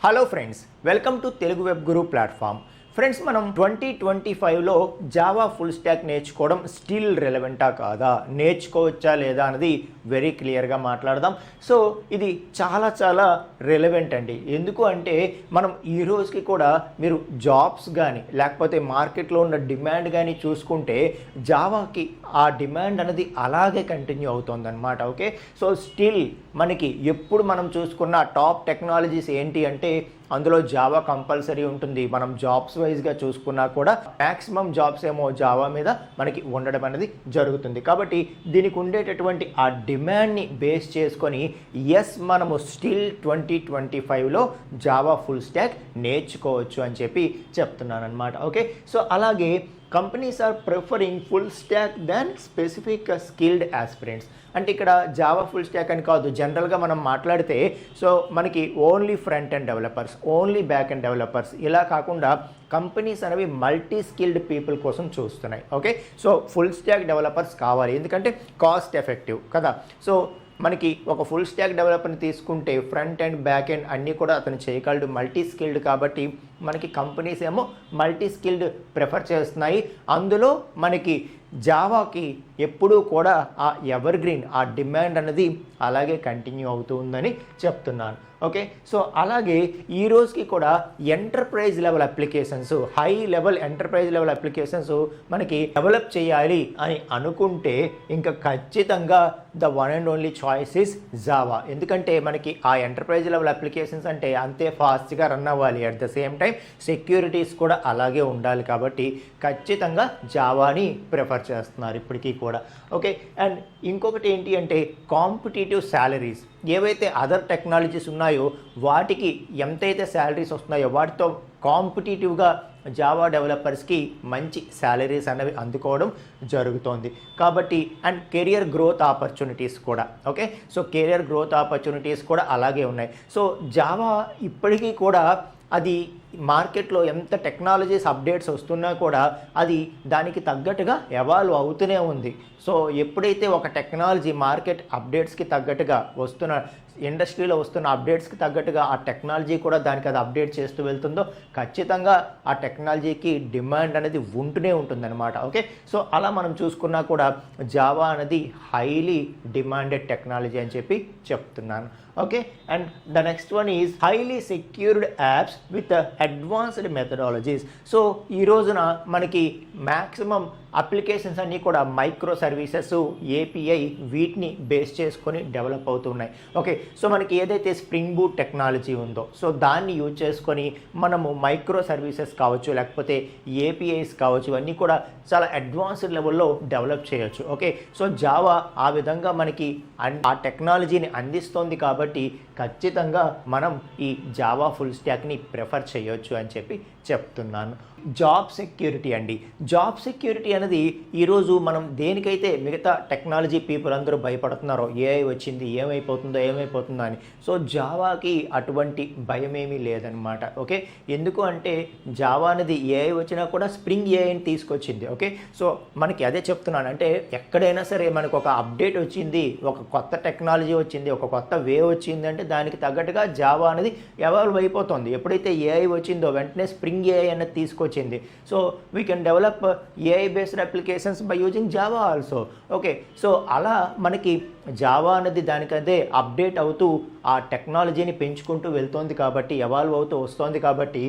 Hello friends, welcome to Telugu web Guru platform. Friends, మనం 2025లో Java full stock నేర్చుకోవడం still రెలవెంటా కాదా, నేర్చుకోవచ్చా లేదా అన్నది వెరీ క్లియర్గా మాట్లాడదాం. సో ఇది చాలా రెలవెంట్ అండి. ఎందుకు అంటే మనం ఈ రోజుకి కూడా మీరు జాబ్స్ కానీ లేకపోతే మార్కెట్లో ఉన్న డిమాండ్ కానీ చూసుకుంటే జావాకి ఆ డిమాండ్ అనేది అలాగే కంటిన్యూ అవుతుంది అనమాట. ఓకే, సో స్టిల్ మనకి ఎప్పుడు మనం చూసుకున్న టాప్ టెక్నాలజీస్ ఏంటి అంటే అందులో జావా కంపల్సరీ ఉంటుంది. మనం జాబ్స్ వైజ్గా చూసుకున్నా కూడా మ్యాక్సిమం జాబ్స్ ఏమో జావా మీద మనకి ఉండడం అనేది జరుగుతుంది. కాబట్టి దీనికి ఉండేటటువంటి ఆ డిమాండ్ని బేస్ చేసుకొని ఎస్ మనము స్టిల్ 2025లో జావా ఫుల్ స్టాక్ నేర్చుకోవచ్చు అని చెప్పి చెప్తున్నాను అనమాట. ఓకే, సో అలాగే companies are preferring full stack than specific skilled aspirants. అంటే ఇక్కడ జావా ఫుల్ స్టాక్ అని కాదు, జనరల్గా మనం మాట్లాడితే సో మనకి only front end developers, only back end developers ఇలా కాకుండా కంపెనీస్ అనేవి మల్టీ స్కిల్డ్ పీపుల్ కోసం చూస్తున్నాయి. Okay, so full stock developers కావాలి, ఎందుకంటే కాస్ట్ ఎఫెక్టివ్ కదా. సో మనకి ఒక ఫుల్ స్టాక్ డెవలపర్ని తీసుకుంటే ఫ్రంట్ ఎండ్ బ్యాక్ ఎండ్ అన్నీ కూడా అతను చేయగలడు, మల్టీ స్కిల్డ్. కాబట్టి మనకి కంపెనీస్ ఏమో మల్టీ స్కిల్డ్ ప్రిఫర్ చేస్తున్నాయి. అందులో మనకి జావాకి ఎప్పుడూ కూడా ఆ ఎవర్ గ్రీన్ ఆ డిమాండ్ అనేది అలాగే కంటిన్యూ అవుతూ ఉందని చెప్తున్నాను. ఓకే, సో అలాగే ఈ రోజుకి కూడా enterprise level applications, high level enterprise level applications మనకి డెవలప్ చేయాలి అని అనుకుంటే ఇంకా ఖచ్చితంగా the one and only choice is Java. ఎందుకంటే మనకి ఆ ఎంటర్ప్రైజ్ లెవెల్ అప్లికేషన్స్ అంటే అంతే ఫాస్ట్గా రన్ అవ్వాలి, at the same time securities కూడా అలాగే ఉండాలి. కాబట్టి ఖచ్చితంగా జావాని ప్రిఫర్ చేస్తున్నారు ఇప్పటికీ కూడా. ఓకే, అండ్ ఇంకొకటి ఏంటి అంటే కాంపిటీటివ్ శాలరీస్. ఏవైతే అదర్ టెక్నాలజీస్ ఉన్నాయో వాటికి ఎంతైతే శాలరీస్ వస్తున్నాయో వాటితో కాంపిటీటివ్గా జావా డెవలపర్స్కి మంచి శాలరీస్ అనేవి అందుకోవడం జరుగుతోంది. కాబట్టి అండ్ కెరియర్ గ్రోత్ ఆపర్చునిటీస్ కూడా. Okay, so career growth opportunities కూడా అలాగే ఉన్నాయి. సో జావా ఇప్పటికీ కూడా అది మార్కెట్లో ఎంత టెక్నాలజీస్ అప్డేట్స్ వస్తున్నా కూడా అది దానికి తగ్గట్టుగా ఎవాల్వ్ అవుతూనే ఉంది. సో ఎప్పుడైతే ఒక టెక్నాలజీ మార్కెట్ అప్డేట్స్కి తగ్గట్టుగా వస్తున్న, ఇండస్ట్రీలో వస్తున్న అప్డేట్స్కి తగ్గట్టుగా ఆ టెక్నాలజీ కూడా దానికి అది అప్డేట్ చేస్తూ వెళ్తుందో ఖచ్చితంగా ఆ టెక్నాలజీకి డిమాండ్ అనేది ఉంటూనే ఉంటుందన్నమాట. ఓకే, సో అలా మనం చూసుకున్నా కూడా జావా అనేది హైలీ డిమాండెడ్ టెక్నాలజీ అని చెప్పి చెప్తున్నాను. Okay, and the next one is highly secured apps with advanced methodologies. So ఈ రోజున మనకి మ్యాక్సిమం అప్లికేషన్స్ అన్నీ కూడా మైక్రో సర్వీసెస్, ఏపీఐ వీటిని బేస్ చేసుకొని డెవలప్ అవుతున్నాయి. ఓకే, సో మనకి ఏదైతే స్ప్రింగ్ బూట్ టెక్నాలజీ ఉందో సో దాన్ని యూజ్ చేసుకొని మనము మైక్రో సర్వీసెస్ కావచ్చు లేకపోతే ఏపీఐస్ కావచ్చు ఇవన్నీ కూడా చాలా అడ్వాన్స్డ్ లెవెల్లో డెవలప్ చేయొచ్చు. ఓకే, సో జావా ఆ విధంగా మనకి ఆ టెక్నాలజీని అందిస్తోంది కాబట్టి ఖచ్చితంగా మనం ఈ జావా ఫుల్ స్టాక్ని ప్రిఫర్ చేయొచ్చు అని చెప్పి చెప్తున్నాను. జాబ్ సెక్యూరిటీ అండి. జాబ్ సెక్యూరిటీ అనేది ఈరోజు మనం దేనికైతే మిగతా టెక్నాలజీ పీపుల్ అందరూ భయపడుతున్నారో ఏఐ వచ్చింది ఏమైపోతుందో అని, సో జావాకి అటువంటి భయం ఏమీ లేదనమాట. ఓకే, ఎందుకు అంటే జావా అనేది ఏఐ వచ్చినా కూడా స్ప్రింగ్ ఏఐని తీసుకొచ్చింది. ఓకే, సో మనకి అదే చెప్తున్నాను, అంటే ఎక్కడైనా సరే మనకు ఒక అప్డేట్ వచ్చింది, ఒక కొత్త టెక్నాలజీ వచ్చింది, ఒక కొత్త వే వచ్చింది అంటే దానికి తగ్గట్టుగా జావా అనేది ఎవాల్వ్ అయిపోతుంది. ఎప్పుడైతే ఏఐ వచ్చిందో వెంటనే స్ప్రింగ్ ఏఐ అనేది తీసుకొచ్చింది. So we can develop AI based applications by using Java also. Okay, so అలా మనకి జావా అనేది దానికదే అప్డేట్ అవుతూ ఆ టెక్నాలజీని పెంచుకుంటూ వెళ్తోంది కాబట్టి, ఎవాల్వ్ అవుతూ వస్తుంది కాబట్టి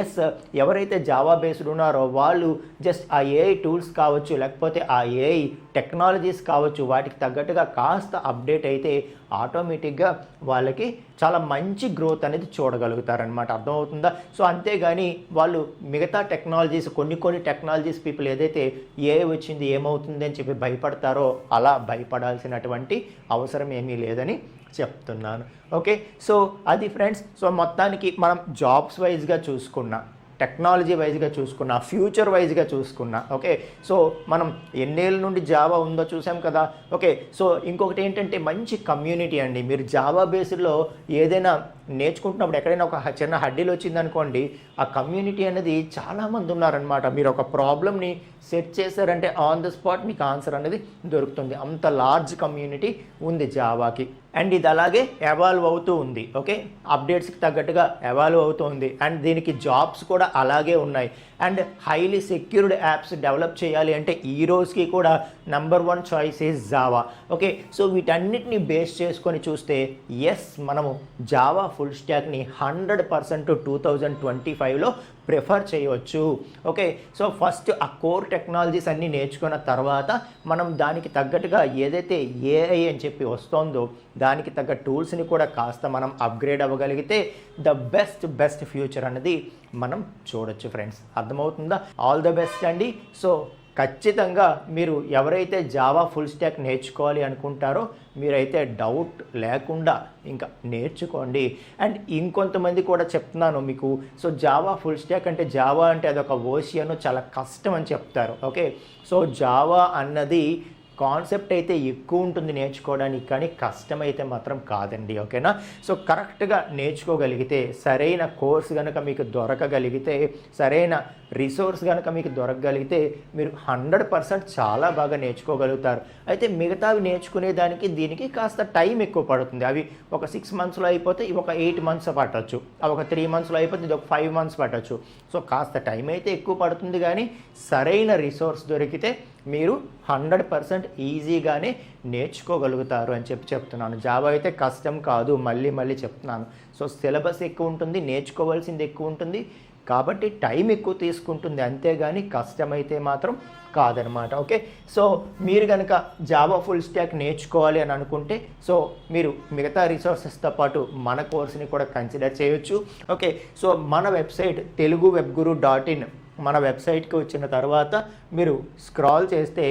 ఎస్ ఎవరైతే జావా బేస్డ్ ఉన్నారో వాళ్ళు జస్ట్ ఆ ఏఐ టూల్స్ కావచ్చు లేకపోతే ఆ ఏఐ టెక్నాలజీస్ కావచ్చు వాటికి తగ్గట్టుగా కాస్త అప్డేట్ అయితే ఆటోమేటిక్గా వాళ్ళకి చాలా మంచి గ్రోత్ అనేది చూడగలుగుతారనమాట. అర్థమవుతుందా? సో అంతేగాని వాళ్ళు మిగతా టెక్నాలజీస్ కొన్ని టెక్నాలజీస్ పీపుల్ ఏదైతే ఏఐ వచ్చింది ఏమవుతుంది అని చెప్పి భయపడతారో అలా భయపడాల్సినటువంటి అవసరం ఏమీ లేదని చెప్తున్నాను. ఓకే, సో అది ఫ్రెండ్స్. సో మొత్తానికి మనం జాబ్స్ వైజ్గా చూసుకున్నా, టెక్నాలజీ వైజ్గా చూసుకున్నా, ఫ్యూచర్ వైజ్గా చూసుకున్నా. ఓకే, సో మనం ఎన్నేళ్ళ నుండి జావా ఉందో చూసాం కదా. ఓకే, సో ఇంకొకటి ఏంటంటే మంచి కమ్యూనిటీ అండి. మీరు జావా బేస్డ్లో ఏదైనా నేర్చుకుంటున్నప్పుడు ఎక్కడైనా ఒక చిన్న హడ్డీలు వచ్చిందనుకోండి, ఆ కమ్యూనిటీ అనేది చాలామంది ఉన్నారనమాట. మీరు ఒక ప్రాబ్లమ్ని సెట్ చేశారంటే ఆన్ ద స్పాట్ మీకు ఆన్సర్ అనేది దొరుకుతుంది. అంత లార్జ్ కమ్యూనిటీ ఉంది జావాకి. అండ్ ఇది అలాగే ఎవాల్వ్ అవుతూ ఉంది. ఓకే, అప్డేట్స్కి తగ్గట్టుగా ఎవాల్వ్ అవుతూ ఉంది. అండ్ దీనికి జాబ్స్ కూడా అలాగే ఉన్నాయి. And highly secured apps develop చేయాలి అంటే ఈ రోజుకి కూడా number 1 choice is Java. Okay, so వీటన్నిటిని బేస్ చేసుకొని చూస్తే ఎస్, మనము జావా ఫుల్ స్టాక్ని 100% 2025లో ప్రిఫర్ చేయవచ్చు. ఓకే, సో ఫస్ట్ ఆ కోర్ టెక్నాలజీస్ అన్నీ నేర్చుకున్న తర్వాత మనం దానికి తగ్గట్టుగా ఏదైతే ఏఐ అని చెప్పి వస్తుందో దానికి తగ్గ టూల్స్ని కూడా కాస్త మనం అప్గ్రేడ్ అవ్వగలిగితే ద బెస్ట్ ఫ్యూచర్ అనేది మనం చూడొచ్చు ఫ్రెండ్స్. అర్థమవుతుందా? ఆల్ ద బెస్ట్ అండి. సో ఖచ్చితంగా మీరు ఎవరైతే జావా ఫుల్ స్టాక్ నేర్చుకోవాలి అనుకుంటారో మీరైతే డౌట్ లేకుండా ఇంకా నేర్చుకోండి. అండ్ ఇంకొంతమంది కూడా చెప్తున్నాను మీకు, సో జావా ఫుల్ స్టాక్ అంటే జావా అంటే అదొక ఓషియన్, చాలా కష్టం అని చెప్తారు. ఓకే, సో జావా అన్నది కాన్సెప్ట్ అయితే ఎక్కువ ఉంటుంది నేర్చుకోవడానికి, కానీ కష్టమైతే మాత్రం కాదండి. ఓకేనా? సో కరెక్ట్గా నేర్చుకోగలిగితే, సరైన కోర్స్ కనుక మీకు దొరకగలిగితే, సరైన రిసోర్స్ కనుక మీకు దొరకగలిగితే మీరు 100% చాలా బాగా నేర్చుకోగలుగుతారు. అయితే మిగతావి నేర్చుకునేదానికి దీనికి కాస్త టైం ఎక్కువ పడుతుంది. అవి ఒక 6 మంత్స్లో అయిపోతే ఇవి ఒక 8 మంత్స్ పట్టచ్చు, అవి ఒక 3 మంత్స్లో అయిపోతే ఇది ఒక 5 మంత్స్ పట్టచ్చు. సో కాస్త టైం అయితే ఎక్కువ పడుతుంది, కానీ సరైన రిసోర్స్ దొరికితే మీరు 100% ఈజీగానే నేర్చుకోగలుగుతారు అని చెప్తున్నాను. జావా అయితే కష్టం కాదు, మళ్ళీ చెప్తున్నాను. సో సిలబస్ ఎక్కువ ఉంటుంది, నేర్చుకోవాల్సింది ఎక్కువ ఉంటుంది, కాబట్టి టైం ఎక్కువ తీసుకుంటుంది, అంతేగాని కష్టమైతే మాత్రం కాదనమాట. ఓకే, సో మీరు కనుక జావా ఫుల్ స్టాక్ నేర్చుకోవాలి అని అనుకుంటే సో మీరు మిగతా రిసోర్సెస్తో పాటు మన కోర్స్ని కూడా కన్సిడర్ చేయొచ్చు. ఓకే, సో మన వెబ్సైట్ teluguwebguru.in మన వెబ్సైట్కి వచ్చిన తర్వాత మీరు స్క్రాల్ చేస్తే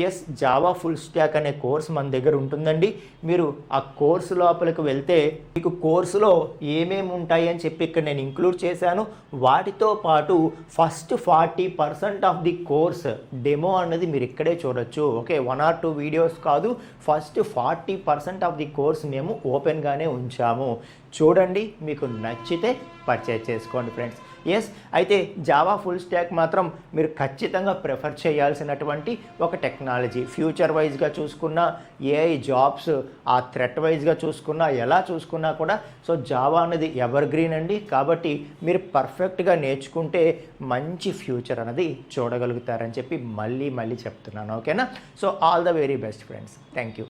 ఎస్ జావా ఫుల్ స్టాక్ అనే కోర్స్ మన దగ్గర ఉంటుందండి. మీరు ఆ కోర్సు లోపలికి వెళ్తే మీకు కోర్సులో ఏమేమి ఉంటాయి అని చెప్పి ఇక్కడ నేను ఇంక్లూడ్ చేశాను. వాటితో పాటు first 40% of the course demo అన్నది మీరు ఇక్కడే చూడొచ్చు. ఓకే, 1 or 2 వీడియోస్ కాదు, ఫస్ట్ 40% ఆఫ్ ది కోర్స్ మేము ఓపెన్గానే ఉంచాము. చూడండి, మీకు నచ్చితే పర్చేజ్ చేసుకోండి ఫ్రెండ్స్. ఎస్, అయితే జావా ఫుల్ స్టాక్ మాత్రం మీరు ఖచ్చితంగా ప్రిఫర్ చేయాల్సినటువంటి ఒక టెక్నాలజీ. ఫ్యూచర్ వైజ్గా చూసుకున్నా, ఏఐ జాబ్స్ ఆ థ్రెట్ వైజ్గా చూసుకున్నా, ఎలా చూసుకున్నా కూడా సో జావా అనేది ఎవర్ గ్రీన్ అండి. కాబట్టి మీరు పర్ఫెక్ట్గా నేర్చుకుంటే మంచి ఫ్యూచర్ అనేది చూడగలుగుతారని చెప్పి మళ్ళీ చెప్తున్నాను. ఓకేనా? So all the very best friends. Thank you.